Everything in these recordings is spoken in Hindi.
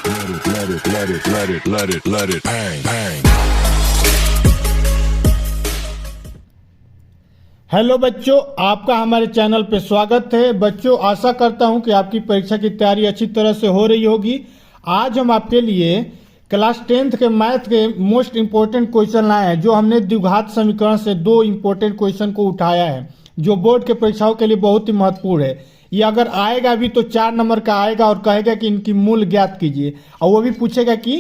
let it bang, bang. Hello बच्चों, आपका हमारे चैनल पे स्वागत है। बच्चों, आशा करता हूं कि आपकी परीक्षा की तैयारी अच्छी तरह से हो रही होगी। आज हम आपके लिए क्लास 10th के मैथ के मोस्ट इम्पोर्टेंट क्वेश्चन लाए हैं, जो हमने द्विघात समीकरण से दो इम्पोर्टेंट क्वेश्चन को उठाया है, जो बोर्ड के परीक्षाओं के लिए बहुत ही महत्वपूर्ण है। ये अगर आएगा भी तो 4 नंबर का आएगा और कहेगा कि इनकी मूल ज्ञात कीजिए, और वो भी पूछेगा कि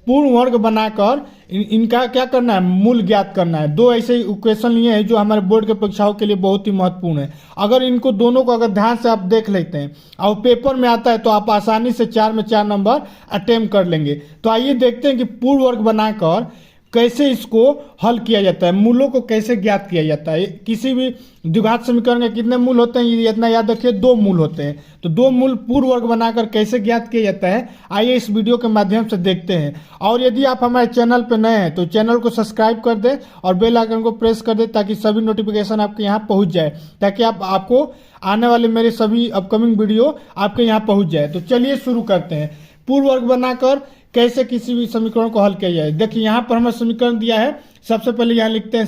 पूर्ण वर्ग बनाकर इनका क्या करना है, मूल ज्ञात करना है। दो ऐसे इक्वेशन लिए हैं जो हमारे बोर्ड के परीक्षाओं के लिए बहुत ही महत्वपूर्ण है। अगर इनको दोनों को अगर ध्यान से आप देख लेते हैं और पेपर में आता है तो आप आसानी से 4 में 4 नंबर अटेम्प्ट कर लेंगे। तो आइए देखते हैं कि पूर्ण वर्ग बनाकर कैसे इसको हल किया जाता है, मूलों को कैसे ज्ञात किया जाता है। किसी भी द्विघात समीकरण के कितने मूल होते हैं, ये इतना याद रखिए, 2 मूल होते हैं। तो 2 मूल पूर्ण वर्ग बनाकर कैसे ज्ञात किया जाता है, आइए इस वीडियो के माध्यम से देखते हैं। और यदि आप हमारे चैनल पर नए हैं तो चैनल को सब्सक्राइब कर दें और बेल आइकन को प्रेस कर दें, ताकि सभी नोटिफिकेशन आपके यहाँ पहुँच जाए, ताकि आपको आने वाले मेरे सभी अपकमिंग वीडियो आपके यहाँ पहुँच जाए। तो चलिए शुरू करते हैं। पूर्ण वर्ग बनाकर कैसे किसी भी समीकरण को हल किया जाए। देखिए, यहाँ पर हमें समीकरण दिया है। सबसे पहले यहाँ लिखते हैं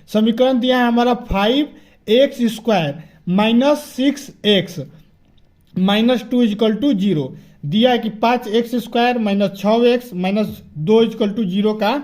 समीकरण दिया है हमारा 5x² minus 6x minus 2 equal to 0। दिया है कि 5x² minus 6x minus 2 equal to 0 का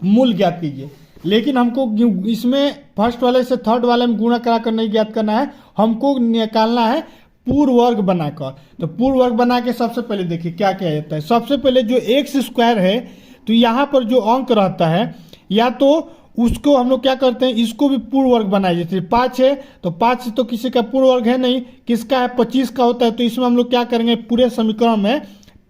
मूल ज्ञात कीजिए। लेकिन हमको इसमें फर्स्ट वाले से थर्ड वाले में गुणा कराकर नहीं ज्ञात करना है, हमको निकालना है पूर्ण वर्ग बनाकर। तो पूर्ण वर्ग बना के सबसे पहले देखिए क्या किया जाता है। सबसे पहले जो x² है, तो यहाँ पर जो अंक रहता है, या तो उसको हम लोग क्या करते हैं, इसको भी पूर्ण वर्ग बनाए। जैसे 5 है तो 5 तो किसी का पूर्ण वर्ग है नहीं, किसका है, 25 का होता है। तो इसमें हम लोग क्या करेंगे, पूरे समीकरण में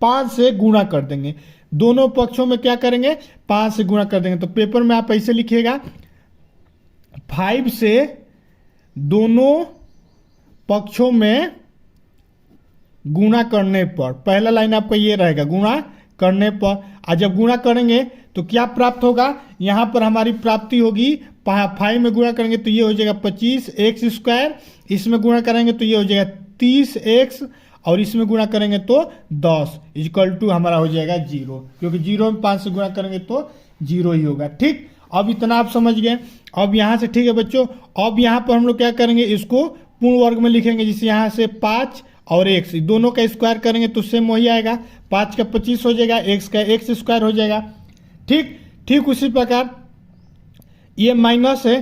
5 से गुणा कर देंगे। दोनों पक्षों में क्या करेंगे, 5 से गुणा कर देंगे। तो पेपर में आप ऐसे लिखिएगा, 5 से दोनों पक्षों में गुणा करने पर, पहला लाइन आपका ये रहेगा, गुणा करने पर। और जब गुणा करेंगे तो क्या प्राप्त होगा, यहाँ पर हमारी प्राप्ति होगी 5 में गुणा करेंगे तो ये हो जाएगा 25x², इसमें गुणा करेंगे तो ये हो जाएगा 30x, और इसमें गुणा करेंगे तो 10 इक्वल टू हमारा हो जाएगा 0, क्योंकि 0 में 5 से गुणा करेंगे तो 0 ही होगा। ठीक, अब इतना आप समझ गए। अब यहाँ से ठीक है बच्चों, अब यहाँ पर हम लोग क्या करेंगे, इसको पूर्ण वर्ग में लिखेंगे। जिससे यहाँ से 5 और x दोनों का स्क्वायर करेंगे तो सेम वही आएगा, 5 का 25 हो जाएगा, x का x² हो जाएगा। ठीक उसी प्रकार ये माइनस है।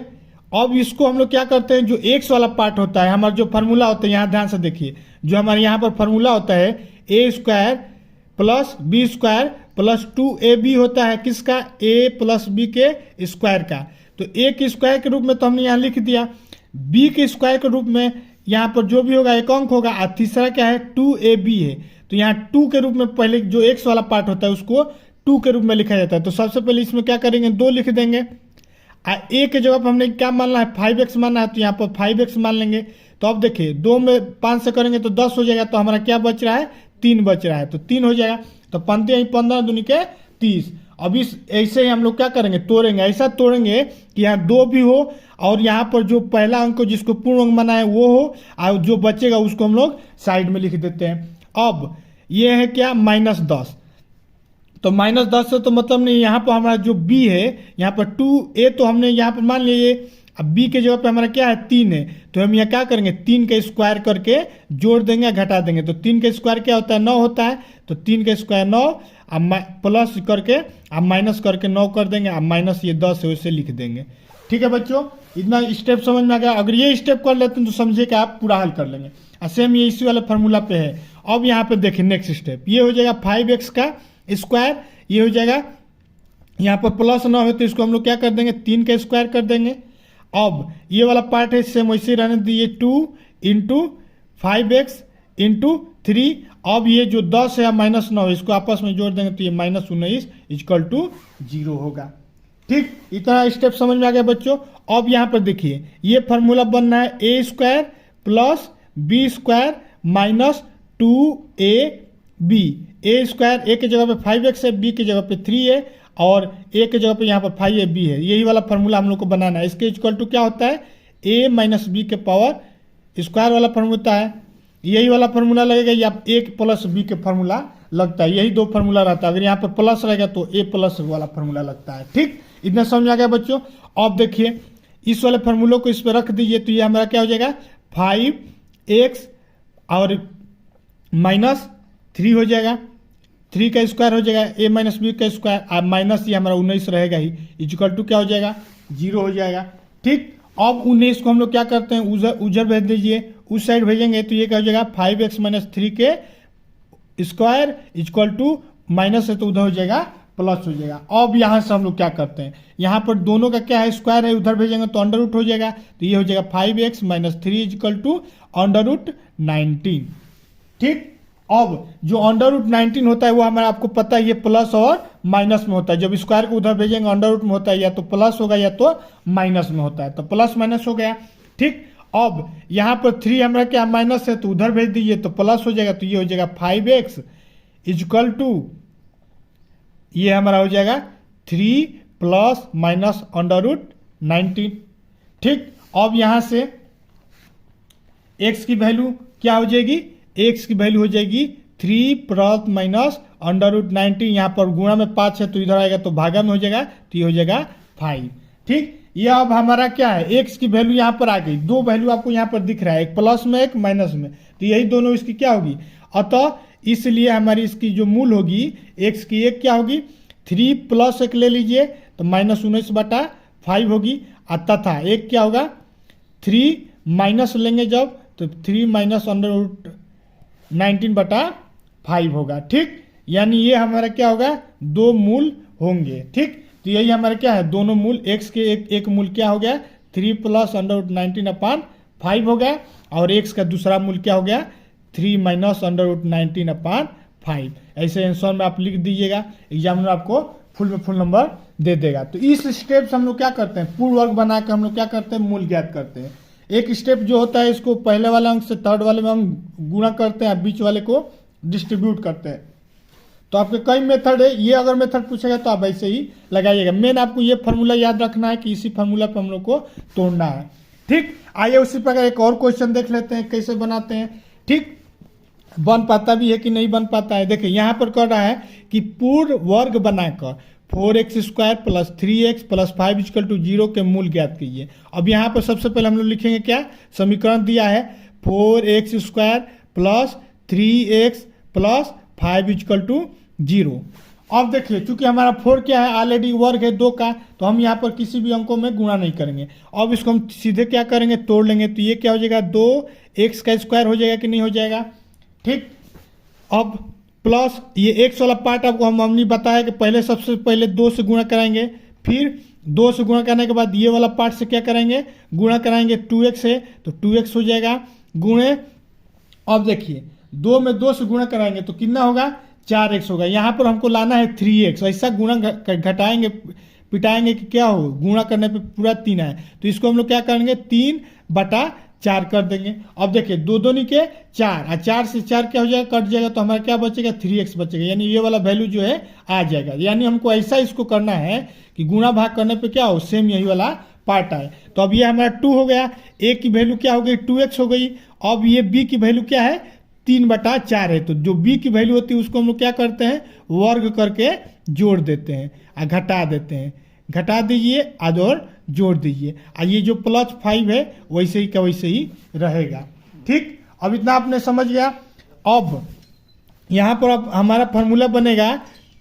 अब इसको हम लोग क्या करते हैं, जो x वाला पार्ट होता है, हमारा जो फार्मूला होता है, यहाँ ध्यान से देखिए, जो हमारे यहाँ पर फार्मूला होता है a² plus b² plus 2ab होता है, किसका, a प्लस b के स्क्वायर का। तो a के स्क्वायर के रूप में तो हमने यहाँ लिख दिया, b के स्क्वायर के रूप में यहाँ पर जो भी होगा एक अंक होगा, और तीसरा क्या है, 2ab है। तो यहाँ 2 के रूप में पहले जो x वाला पार्ट होता है उसको 2 के रूप में लिखा जाता है। तो सबसे पहले इसमें क्या करेंगे, 2 लिख देंगे। a के जगह पर हमने क्या मानना है, 5x मानना है, तो यहाँ पर 5x मान लेंगे। तो अब देखिए 2 में 5 से करेंगे तो 10 हो जाएगा, तो हमारा क्या बच रहा है, 3 बच रहा है, तो 3 हो जाएगा। तो 15 दूनी के 30। अब इस ऐसे ही हम लोग क्या करेंगे, तोड़ेंगे। ऐसा तोड़ेंगे कि यहाँ 2 भी हो और यहाँ पर जो पहला अंक जिसको पूर्ण अंक बनाए वो हो, और जो बचेगा उसको हम लोग साइड में लिख देते हैं। अब ये है क्या, -10। तो -10 से तो मतलब नहीं, यहाँ पर हमारा जो b है, यहाँ पर 2a तो हमने यहाँ पर मान लिए। अब b के जगह पे हमारा क्या है, 3 है। तो हम यहाँ क्या करेंगे, 3 का स्क्वायर करके जोड़ देंगे, घटा देंगे। तो 3 का स्क्वायर क्या होता है, 9 होता है। तो 3 का स्क्वायर 9, अब प्लस करके अब माइनस करके 9 कर देंगे, अब माइनस ये 10 है उसे लिख देंगे। ठीक है बच्चों, इतना स्टेप समझ में आ गया। अगर ये स्टेप कर लेते हैं तो समझिए कि आप पूरा हल कर लेंगे। और सेम ये इसी वाले फार्मूला पे है। अब यहाँ पे देखिए नेक्स्ट स्टेप, ये हो जाएगा 5x का स्क्वायर, ये हो जाएगा, यहाँ पर प्लस 9 है तो इसको हम लोग क्या कर देंगे, 3 का स्क्वायर कर देंगे। अब ये वाला पार्ट है सेम वैसे रहने दीजिए, 2 इंटू 5x इंटू 3। अब ये जो 10 है -9 इसको आपस में जोड़ देंगे तो ये -19 इक्वल टू 0 होगा। ठीक, इतना स्टेप समझ में आ गया बच्चों। अब यहाँ पर देखिए ये फार्मूला बनना है a² plus b² minus 2ab। a² के जगह पे 5x है, b की जगह पे 3 है, और a के जगह पे यहाँ पर 5ab है। यही वाला फार्मूला हम लोग को बनाना है। इसके इक्वल टू क्या होता है, a माइनस b के पावर स्क्वायर वाला फार्मूला है। यही वाला फार्मूला लगेगा, या a प्लस b के फार्मूला लगता है, यही दो फार्मूला रहता है। अगर यहाँ पर प्लस रहेगा तो ए प्लस वाला फार्मूला लगता है। ठीक, इतना समझ आ गया बच्चों। अब देखिए इस वाले फार्मूलों को इस पर रख दीजिए तो ये हमारा क्या हो जाएगा 5x और -3 हो जाएगा, 3 का स्क्वायर हो जाएगा a माइनस बी का स्क्वायर, और माइनस ये हमारा 19 रहेगा ही, इक्वल टू क्या हो जाएगा 0 हो जाएगा। ठीक, अब 19 को हम लोग क्या करते हैं उधर भेज दीजिए, उस साइड भेजेंगे तो ये क्या हो जाएगा 5x माइनस 3 के स्क्वायर इक्वल टू माइनस है तो उधर हो जाएगा प्लस हो जाएगा। अब यहाँ से हम लोग क्या करते हैं, यहाँ पर दोनों का क्या है स्क्वायर है, उधर भेजेंगे तो अंडर रूट हो जाएगा, तो ये हो जाएगा 5x minus 3 equal to under root 19। ठीक, अब जो अंडर रूट 19 होता है वो हमारा आपको पता है ये प्लस और माइनस में होता है। जब स्क्वायर को उधर भेजेंगे अंडर रूट में होता है, या तो प्लस होगा या तो माइनस में होता है, तो प्लस माइनस हो गया। ठीक, अब यहाँ पर 3 हमारा क्या माइनस है तो उधर भेज दीजिए तो प्लस हो जाएगा, तो ये हो जाएगा 5x इक्वल टू ये हमारा हो जाएगा 3 प्लस माइनस अंडर रूट 19। ठीक, अब यहाँ से x की वैल्यू क्या हो जाएगी, x की वैल्यू हो जाएगी 3 प्लस माइनस अंडर रूट 19, यहाँ पर गुणा में 5 है तो इधर आएगा तो भागा में हो जाएगा, तो ये हो जाएगा 5। ठीक, ये अब हमारा क्या है x की वैल्यू यहाँ पर आ गई, दो वैल्यू आपको यहाँ पर दिख रहा है, एक प्लस में एक माइनस में, तो यही दोनों इसकी क्या होगी, अतः इसलिए हमारी इसकी जो मूल होगी x की एक क्या होगी 3 प्लस 1 ले लीजिए तो -19/5 होगी, तथा एक क्या होगा 3 माइनस लेंगे जब तो 3 माइनस अंडर रूट 19/5 होगा। ठीक, यानी ये हमारा क्या होगा दो मूल होंगे। ठीक, तो यही हमारा क्या है दोनों मूल, x के एक मूल क्या हो गया 3 प्लस अंडर रूट 19/5 हो गया, और x का दूसरा मूल क्या हो गया 3 माइनस अंडर रूट 19/5। ऐसे आंसर में आप लिख दीजिएगा, एग्जामिनर आपको फुल में फुल नंबर दे देगा। तो इस स्टेप से हम लोग क्या करते हैं, पूर्ण वर्ग बना के हम लोग क्या करते हैं मूल ज्ञात करते हैं। एक स्टेप जो होता है इसको पहले वाले अंक से थर्ड वाले में हम गुणा करते हैं, बीच वाले को डिस्ट्रीब्यूट करते हैं। तो आपके कई मेथड है, ये अगर मेथड पूछेगा तो आप ऐसे ही लगाइएगा। मेन आपको ये फार्मूला याद रखना है कि इसी फार्मूला पर हम लोग को तोड़ना है। ठीक, आइए उसी प्रकार एक और क्वेश्चन देख लेते हैं कैसे बनाते हैं। ठीक, बन पाता भी है कि नहीं बन पाता है। देखिए यहाँ पर कह रहा है कि पूर्ण वर्ग बनाकर 4x square plus 3x plus 5 equal to 0 के मूल ज्ञात कीजिए। अब यहाँ पर सबसे पहले हम लोग लिखेंगे क्या, समीकरण दिया है 4x square plus 3x plus 5 equal to 0। अब देखिए चूंकि हमारा 4 क्या है ऑलरेडी वर्ग है 2 का, तो हम यहाँ पर किसी भी अंकों में गुणा नहीं करेंगे। अब इसको हम सीधे क्या करेंगे तोड़ लेंगे, तो ये क्या हो जाएगा 2x का स्क्वायर हो जाएगा कि नहीं हो जाएगा। ठीक, अब प्लस ये x वाला पार्ट आपको हमने बताया कि पहले सबसे पहले 2 से गुणा कराएंगे, फिर 2 से गुणा करने के बाद ये वाला पार्ट से क्या कराएंगे गुणा कराएंगे 2x है तो 2x हो जाएगा गुणे। अब देखिए 2 में 2 से गुणा कराएंगे तो कितना होगा 4x होगा। यहाँ पर हमको लाना है 3x, ऐसा गुणा घटाएंगे पिटाएंगे कि क्या हो गुणा करने पे पूरा 3 है, तो इसको हम लोग क्या करेंगे 3/4 कर देंगे। अब देखिए 2 दूनी के 4 और 4 से 4 क्या हो जाएगा कट जाएगा, तो हमारा क्या बचेगा 3x बचेगा, यानी ये वाला वैल्यू जो है आ जाएगा। यानी हमको ऐसा इसको करना है कि गुणा भाग करने पे क्या हो सेम यही वाला पार्ट आए। तो अब ये हमारा 2 हो गया, a की वैल्यू क्या हो गई 2x हो गई। अब ये b की वैल्यू क्या है 3/4 है, तो जो b की वैल्यू होती है उसको हम लोग क्या करते हैं वर्ग करके जोड़ देते हैं और घटा देते हैं, घटा दीजिए और जोड़ दीजिए, और ये जो +5 है वैसे ही का वैसे ही रहेगा। ठीक, अब इतना आपने समझ गया। अब यहाँ पर अब हमारा फार्मूला बनेगा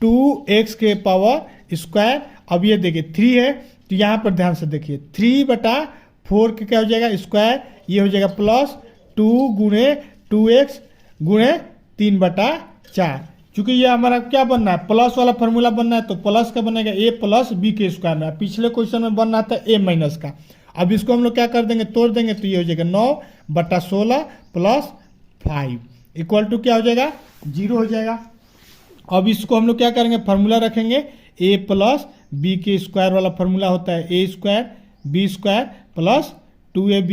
2x के पावर स्क्वायर। अब ये देखिए 3 है तो यहाँ पर ध्यान से देखिए 3/4 के क्या हो जाएगा स्क्वायर, ये हो जाएगा +2 गुणे 2x गुणे 3/4। चूंकि ये हमारा क्या बनना है प्लस वाला फार्मूला बनना है, तो प्लस का बनेगा a प्लस बी के स्क्वायर में, पिछले क्वेश्चन में बनना था a माइनस का। अब इसको हम लोग क्या कर देंगे तोड़ देंगे, तो ये हो जाएगा 9/16 प्लस 5 इक्वल टू क्या हो जाएगा 0 हो जाएगा। अब इसको हम लोग क्या करेंगे फार्मूला रखेंगे a प्लस बी के स्क्वायर वाला फार्मूला होता है a square B square plus 2ab।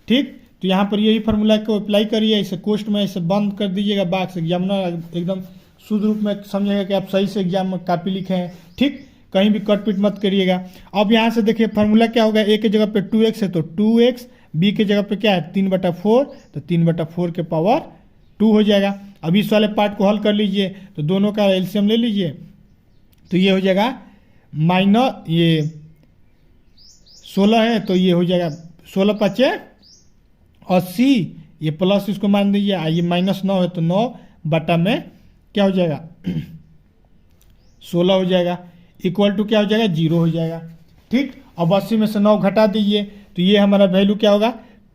ठीक, तो यहाँ पर यही फार्मूला को अप्लाई करिए, इसे कोष्ट में इसे बंद कर दीजिएगा बॉक्स, एग्जामिनर एकदम शुद्ध रूप में समझेगा कि आप सही से एग्जाम में कॉपी लिखे हैं। ठीक, कहीं भी कट पिट मत करिएगा। अब यहाँ से देखिए फार्मूला क्या होगा, a के जगह पे 2x है तो 2x, b के जगह पे क्या है 3/4 तो 3/4 के पावर 2 हो जाएगा। अब इस वाले पार्ट को हल कर लीजिए, तो दोनों का एलसीएम ले लीजिए, तो ये हो जाएगा माइनस ये 16 है, तो ये हो जाएगा 16 पचे 80, ये प्लस इसको मान दीजिए, ये -9 है तो 9 बटा में क्या हो जाएगा 16 हो जाएगा, इक्वल टू क्या हो जाएगा 0 हो जाएगा। ठीक, अब 80 में से 9 घटा दीजिए, तो ये हमारा वैल्यू क्या होगा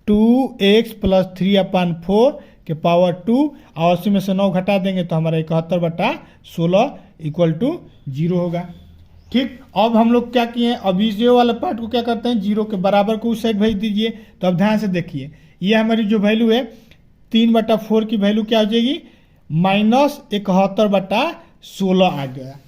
2x + 3/4 के पावर 2, और 80 में से 9 घटा देंगे तो हमारा 71/16 इक्वल टू 0 होगा। ठीक, अब हम लोग क्या किए, अब इस ये वाले पार्ट को क्या करते हैं 0 के बराबर को उस साइड भेज दीजिए। तो अब ध्यान से देखिए, ये हमारी जो वैल्यू है 3/4 की वैल्यू क्या हो जाएगी -71/16 आ गया।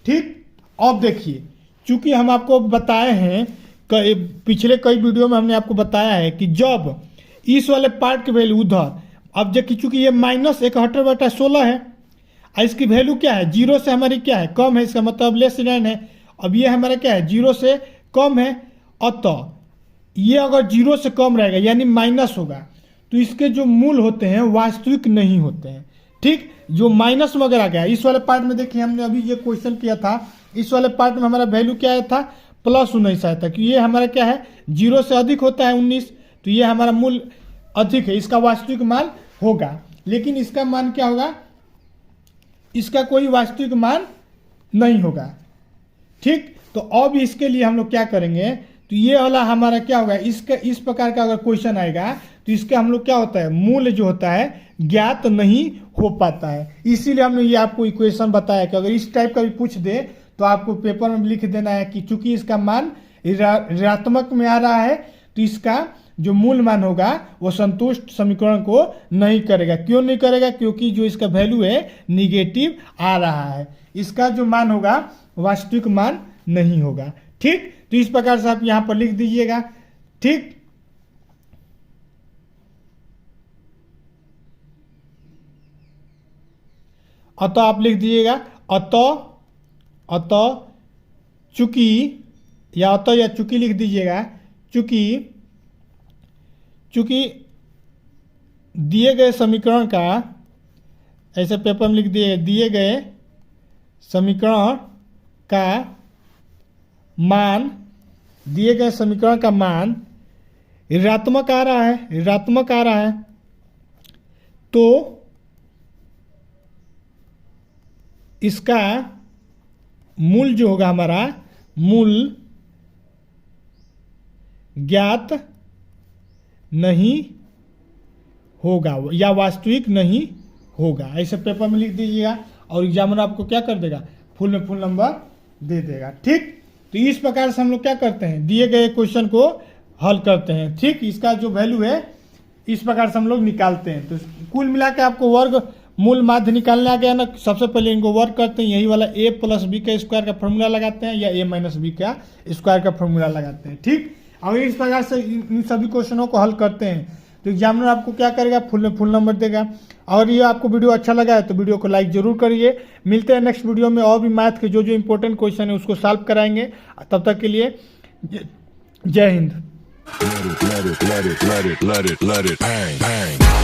ठीक, अब देखिए, चूंकि हम आपको बताए हैं पिछले कई वीडियो में हमने आपको बताया है कि जब इस वाले पार्ट की वैल्यू उधर, अब जबकि चूंकि ये -71/16 है, इसकी वैल्यू क्या है 0 से हमारी क्या है कम है, इसका मतलब लेस देन है। अब ये हमारा क्या है 0 से कम है, अतः ये अगर 0 से कम रहेगा यानी माइनस होगा, तो इसके जो मूल होते हैं वास्तविक नहीं होते हैं। ठीक, जो माइनस वगैरह आ गया, इस वाले पार्ट में देखिए हमने अभी ये क्वेश्चन किया था, इस वाले पार्ट में हमारा वैल्यू क्या आया था +19 आया था, क्योंकि ये हमारा क्या है 0 से अधिक होता है 19, तो ये हमारा मूल अधिक है, इसका वास्तविक मान होगा। लेकिन इसका मान क्या होगा, इसका कोई वास्तविक मान नहीं होगा। ठीक, तो अब इसके लिए हम लोग क्या करेंगे, तो ये वाला हमारा क्या होगा, इसका इस प्रकार का अगर क्वेश्चन आएगा तो इसका हम लोग क्या होता है मूल्य जो होता है ज्ञात नहीं हो पाता है। इसीलिए हमने ये आपको इक्वेशन बताया कि अगर इस टाइप का भी पूछ दे तो आपको पेपर में लिख देना है कि चूंकि इसका मान ऋणात्मक में आ रहा है, तो इसका जो मूल मान होगा वो संतुष्ट समीकरण को नहीं करेगा। क्यों नहीं करेगा, क्योंकि जो इसका वैल्यू है निगेटिव आ रहा है, इसका जो मान होगा वास्तविक मान नहीं होगा। ठीक, तो इस प्रकार से आप यहां पर लिख दीजिएगा। ठीक, अतः आप लिख दीजिएगा अतः चूंकि, या अतः या चूंकि लिख दीजिएगा, चूंकि दिए गए समीकरण का, ऐसे पेपर में लिख दिए, दिए गए समीकरण का मान, दिए गए समीकरण का मान ऋणात्मक आ रहा है, तो इसका मूल जो होगा हमारा मूल ज्ञात नहीं होगा या वास्तविक नहीं होगा, ऐसे पेपर में लिख दीजिएगा, और एग्जामिनर आपको क्या कर देगा फुल में फुल नंबर दे देगा। ठीक, तो इस प्रकार से हम लोग क्या करते हैं दिए गए क्वेश्चन को हल करते हैं। ठीक, इसका जो वैल्यू है इस प्रकार से हम लोग निकालते हैं। तो कुल मिला के आपको वर्ग मूल माध्य निकालने आ गया ना। सबसे पहले इनको वर्ग करते हैं, यही वाला a + b का स्क्वायर का फॉर्मूला लगाते हैं, या a - b का स्क्वायर का फॉर्मूला लगाते हैं। ठीक, और इस प्रकार से इन सभी क्वेश्चनों को हल करते हैं, तो एग्जामिनर आपको क्या करेगा फुल में फुल नंबर देगा। और ये आपको वीडियो अच्छा लगा है तो वीडियो को लाइक जरूर करिए। मिलते हैं नेक्स्ट वीडियो में, और भी मैथ के जो इंपॉर्टेंट क्वेश्चन है उसको सॉल्व कराएंगे। तब तक के लिए जय Hind. Let it bang, bang.